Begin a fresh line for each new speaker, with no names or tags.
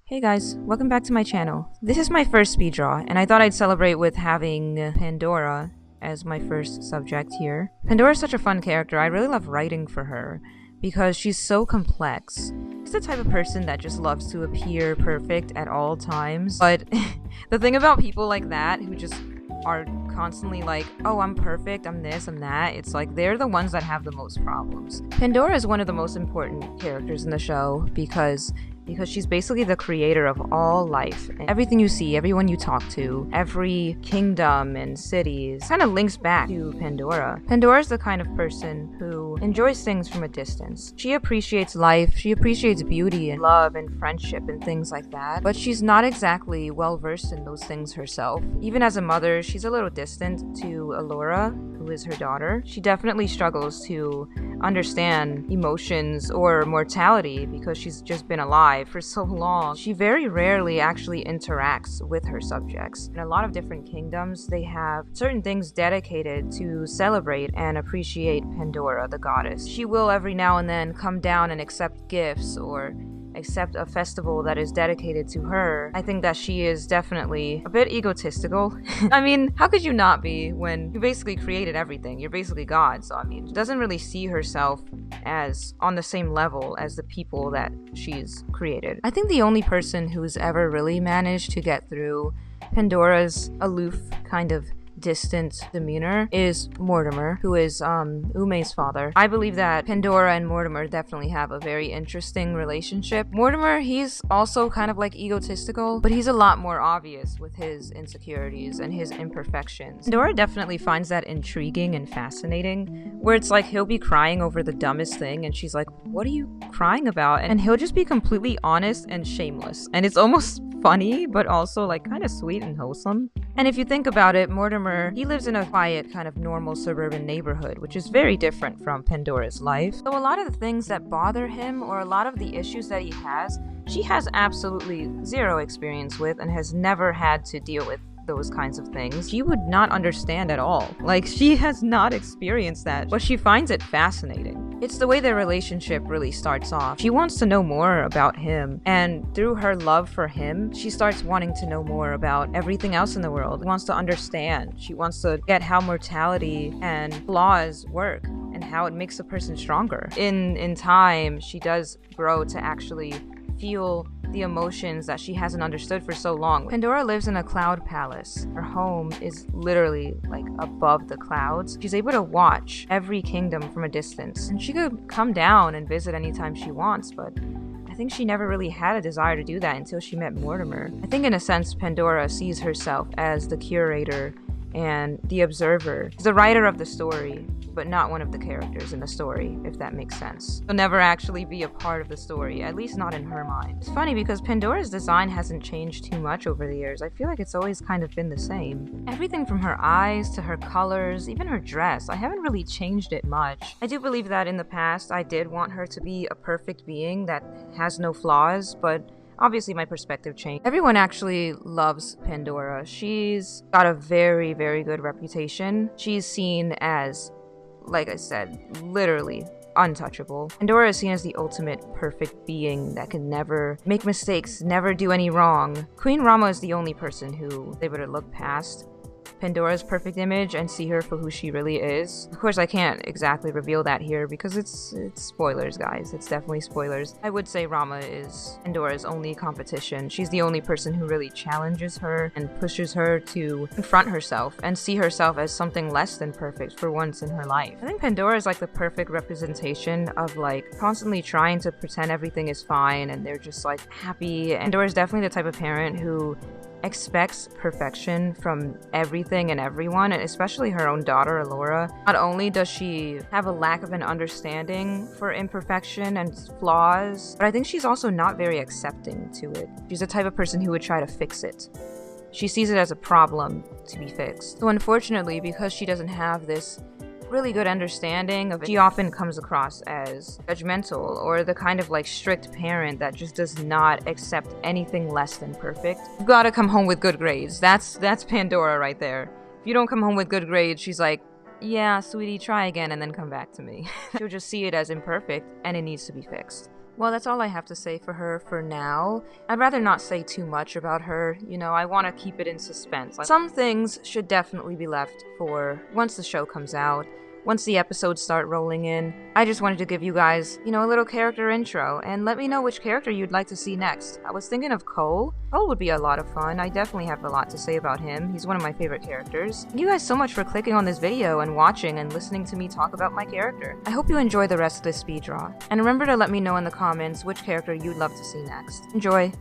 Hey guys, welcome back to my channel. This is my first speed draw, and I thought I'd celebrate with having Pandora as my first subject here. Pandora is such a fun character. I really love writing for her because she's so complex. She's the type of person that just loves to appear perfect at all times. But the thing about people like that who just are constantly like, oh, I'm perfect, I'm this, I'm that, it's like they're the ones that have the most problems. Pandora is one of the most important characters in the show because she's basically the creator of all life. And everything you see, everyone you talk to, every kingdom and cities kind of links back to Pandora. Pandora's the kind of person who enjoys things from a distance. She appreciates life, she appreciates beauty and love and friendship and things like that, but she's not exactly well versed in those things herself. Even as a mother, she's a little distant to Allura, who is her daughter. She definitely struggles to understand emotions or mortality because she's just been alive for so long. She very rarely actually interacts with her subjects. In a lot of different kingdoms, they have certain things dedicated to celebrate and appreciate Pandora, the goddess. She will every now and then come down and accept gifts or accept a festival that is dedicated to her. I think that she is definitely a bit egotistical. I mean, how could you not be when you basically created everything? You're basically God, so I mean, she doesn't really see herself as on the same level as the people that she's created. I think the only person who's ever really managed to get through Pandora's aloof kind of distant demeanor is Mortimer, who is Ume's father. I believe that Pandora and Mortimer definitely have a very interesting relationship. Mortimer, he's also kind of like egotistical, but he's a lot more obvious with his insecurities and his imperfections. Pandora definitely finds that intriguing and fascinating, where it's like he'll be crying over the dumbest thing and she's like, what are you crying about? And he'll just be completely honest and shameless, and it's almost funny but also like kind of sweet and wholesome. And if you think about it, Mortimer, he lives in a quiet kind of normal suburban neighborhood, which is very different from Pandora's life. So a lot of the things that bother him or a lot of the issues that he has, she has absolutely zero experience with and has never had to deal with those kinds of things. She would not understand at all. Like, she has not experienced that, but she finds it fascinating. It's the way their relationship really starts off. She wants to know more about him, and through her love for him, she starts wanting to know more about everything else in the world. She wants to understand. She wants to get how mortality and flaws work and how it makes a person stronger. In time, she does grow to actually feel the emotions that she hasn't understood for so long. Pandora lives in a cloud palace. Her home is literally like above the clouds. She's able to watch every kingdom from a distance, and she could come down and visit anytime she wants, but I think she never really had a desire to do that until she met Mortimer. I think in a sense, Pandora sees herself as the curator and the observer. She's the writer of the story, but not one of the characters in the story, if that makes sense. She'll never actually be a part of the story, at least not in her mind. It's funny because Pandora's design hasn't changed too much over the years. I feel like it's always kind of been the same. Everything from her eyes to her colors, even her dress, I haven't really changed it much. I do believe that in the past, I did want her to be a perfect being that has no flaws, but obviously my perspective changed. Everyone actually loves Pandora. She's got a very, very good reputation. She's seen as, like I said, literally untouchable. Pandora is seen as the ultimate perfect being that can never make mistakes, never do any wrong. Queen Rama is the only person who they would look past Pandora's perfect image and see her for who she really is. Of course, I can't exactly reveal that here because it's spoilers, guys. It's definitely spoilers. I would say Rama is Pandora's only competition. She's the only person who really challenges her and pushes her to confront herself and see herself as something less than perfect for once in her life. I think Pandora is like the perfect representation of like constantly trying to pretend everything is fine and they're just like happy. And Pandora is definitely the type of parent who expects perfection from everything and everyone, and especially her own daughter, Allura. Not only does she have a lack of an understanding for imperfection and flaws, but I think she's also not very accepting to it. She's the type of person who would try to fix it. She sees it as a problem to be fixed. So unfortunately, because she doesn't have this really good understanding of it, she often comes across as judgmental or the kind of like strict parent that just does not accept anything less than perfect. You've got to come home with good grades. That's Pandora right there. If you don't come home with good grades, she's like, yeah, sweetie, try again and then come back to me. She'll just see it as imperfect and it needs to be fixed. Well, that's all I have to say for her for now. I'd rather not say too much about her. You know, I want to keep it in suspense. Like, some things should definitely be left for once the show comes out. Once the episodes start rolling in, I just wanted to give you guys, you know, a little character intro, and let me know which character you'd like to see next. I was thinking of Cole. Cole would be a lot of fun. I definitely have a lot to say about him. He's one of my favorite characters. Thank you guys so much for clicking on this video and watching and listening to me talk about my character. I hope you enjoy the rest of this speed draw. And remember to let me know in the comments which character you'd love to see next. Enjoy!